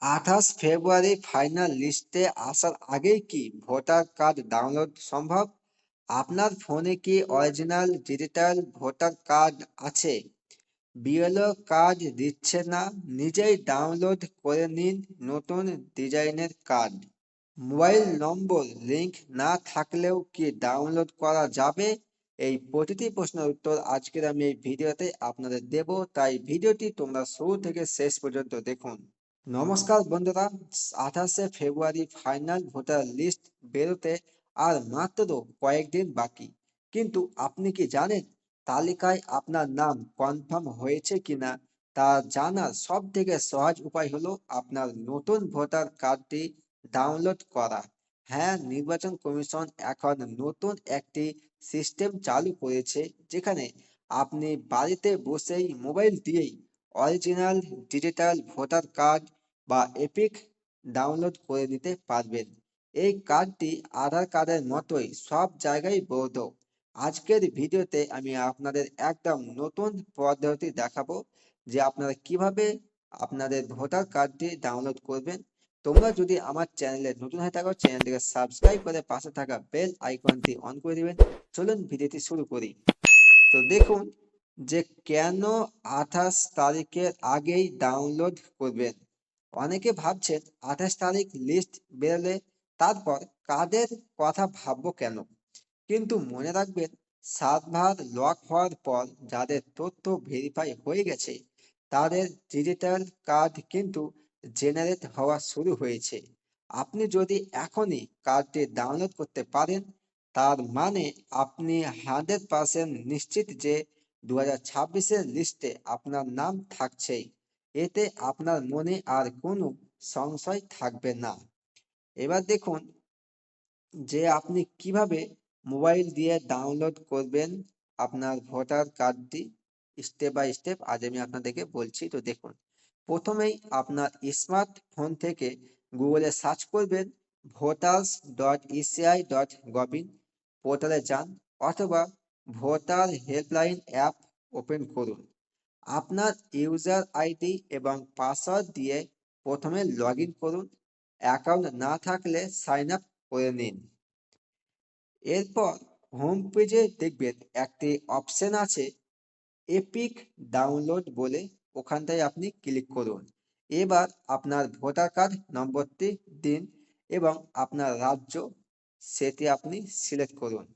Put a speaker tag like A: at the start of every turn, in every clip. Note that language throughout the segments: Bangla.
A: 28 ফেব্রুয়ারি ফাইনাল লিস্টে আসার আগেই কি ভোটার কার্ড ডাউনলোড সম্ভব? আপনার ফোনে কি অরিজিনাল ডিজিটাল ভোটার কার্ড আছে? বিএলও কার্ড দিচ্ছে না, নিজেই ডাউনলোড করে নিন নতুন ডিজাইনের কার্ড। মোবাইল নম্বর লিংক না থাকলেও কি ডাউনলোড করা যাবে? এই প্রতিটি প্রশ্নের উত্তর আজকের আমি এই ভিডিওতে আপনাদের দেব, তাই ভিডিওটি তোমরা শুরু থেকে শেষ পর্যন্ত দেখুন। নমস্কার বন্ধুরা, 28 ফেব্রুয়ারি ফাইনাল ভোটার লিস্ট বেরোতে আর মাত্র কয়েকদিন বাকি। কিন্তু আপনি কি জানেন তালিকায় আপনার নাম কনফার্ম হয়েছে কিনা? তা জানার সব থেকে সহজ উপায় হলো আপনার নতুন ভোটার কার্ডটি ডাউনলোড করা। হ্যাঁ, নির্বাচন কমিশন এখন নতুন একটি সিস্টেম চালু করেছে, যেখানে আপনি বাড়িতে বসেই মোবাইল দিয়েই অরিজিনাল ডিজিটাল ভোটার কার্ড বা এপিক ডাউনলোড করে নিতে পারবেন। এই কার্ডটি আধার কার্ডের মতোই সব জায়গায় বৈধ। আজকের ভিডিওতে আমি আপনাদের একদম নতুন পদ্ধতি দেখাবো, যে আপনারা কিভাবে আপনাদের ভোটার কার্ডটি ডাউনলোড করবেন। তোমরা যদি আমার চ্যানেলে নতুন হয়ে থাকো, চ্যানেলটিকে সাবস্ক্রাইব করে পাশে থাকা বেল আইকনটি অন করে দিবেন। চলুন ভিডিওটি শুরু করি। তো দেখুন যে কেন 28 তারিখের আগেই ডাউনলোড করবেন। অনেকে ভাবছেন 28 তারিখ লিস্ট বেরোলে তারপর কাদের কথা ভাববো কেন। কিন্তু মনে রাখবেন, সার্ভার লক হওয়ার পর যাদের তথ্য ভেরিফাই হয়ে গেছে তাদের ডিজিটাল কার্ড কিন্তু জেনারেট হওয়া শুরু হয়েছে। আপনি যদি এখনই কার্ডটি ডাউনলোড করতে পারেন, তার মানে আপনি 100% নিশ্চিত যে 2026-এর লিস্টে আপনার নাম থাকছেই। এতে আপনার মনে আর কোনো সংশয় থাকবে না। এবার দেখুন যে আপনি কিভাবে মোবাইল দিয়ে ডাউনলোড করবেন আপনার ভোটার কার্ডটি। স্টেপ বাই স্টেপ আজ আমি আপনাদেরকে বলছি। তো দেখুন, প্রথমেই আপনার স্মার্টফোন থেকে গুগলে সার্চ করবেন voters.eci.gov পোর্টালে যান, অথবা ভোটার হেল্পলাইন অ্যাপ ওপেন করুন। আপনার ইউজার আইডি এবং পাসওয়ার্ড দিয়ে প্রথমে লগ ইন করুন। অ্যাকাউন্ট না থাকলে সাইন আপ করে নিন। এরপর হোম পেজে দেখবেন একটি অপশন আছে এপিক ডাউনলোড বলে, ওখানটায় আপনি ক্লিক করুন। এবার আপনার ভোটার কার্ড নম্বরটি দিন এবং আপনার রাজ্য সেটি আপনি সিলেক্ট করুন।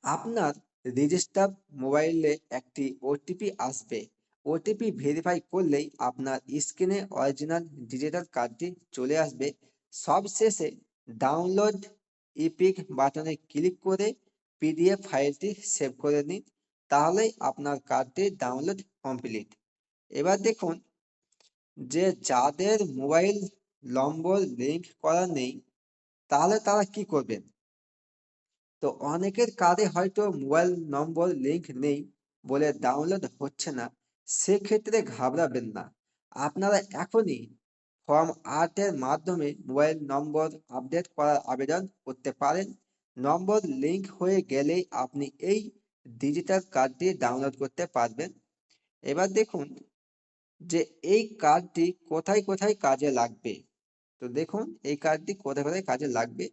A: আপনার রেজিস্টার মোবাইলে একটি ওটিপি আসবে। ওটিপি ভেরিফাই করলেই আপনার স্ক্রিনে অরিজিনাল ডিজিটাল কার্ডটি চলে আসবে। সবশেষে ডাউনলোড ইপিক বাটনে ক্লিক করে পিডিএফ ফাইলটি সেভ করে নিন, তাহলেই আপনার কার্ডটি ডাউনলোড কমপ্লিট। এবার দেখুন যে যাদের মোবাইল নম্বর লিংক করা নেই, তাহলে তারা কি করবেন। তো অনেকের কার্ডে হয়তো মোবাইল নম্বর লিংক নেই বলে ডাউনলোড হচ্ছে না। সেক্ষেত্রে ঘাবড়াবেন না, আপনারা এখনই ফর্ম 8-এর মাধ্যমে মোবাইল নম্বর আপডেট করার আবেদন করতে পারেন। নম্বর লিংক হয়ে গেলেই আপনি এই ডিজিটাল কার্ডটি ডাউনলোড করতে পারবেন। এবার দেখুন যে এই কার্ডটি কোথায় কোথায় কাজে লাগবে। তো দেখুন এই কার্ডটি কোথায় কোথায় কাজে লাগবে।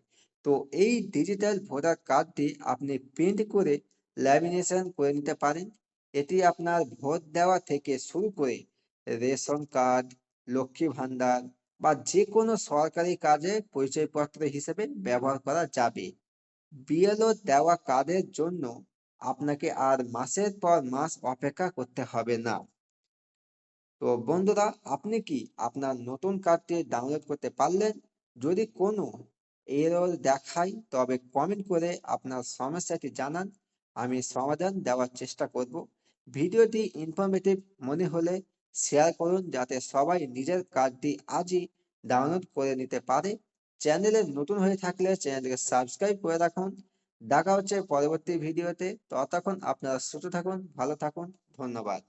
A: তো এই ডিজিটাল ভোটার কার্ডটি আপনি প্রিন্ট করে ল্যামিনেশন করে নিতে পারেন। এটি আপনার ভোট দেওয়া থেকে শুরু করে রেশন কার্ড, লক্ষ্মী ভান্ডার বা যে কোনো সরকারি কাজে পরিচয়পত্র হিসেবে ব্যবহার করা যাবে। বিএলও দেওয়া কার্ডের জন্য আপনাকে আর মাসের পর মাস অপেক্ষা করতে হবে না। তো বন্ধুরা, আপনি কি আপনার নতুন কার্ডটি ডাউনলোড করতে পারলেন? যদি কোনো এরর দেখায় তবে কমেন্ট করে আপনার সমস্যাটি জানান, আমি সমাধান দেওয়ার চেষ্টা করব। ভিডিওটি ইনফরমেটিভ মনে হলে শেয়ার করুন, যাতে সবাই নিজের কার্ডটি আজই ডাউনলোড করে নিতে পারে। চ্যানেলে নতুন হয়ে থাকলে চ্যানেলটিকে সাবস্ক্রাইব করে রাখুন। দেখা হচ্ছে পরবর্তী ভিডিওতে। ততক্ষণ আপনারা সুস্থ থাকুন, ভালো থাকুন। ধন্যবাদ।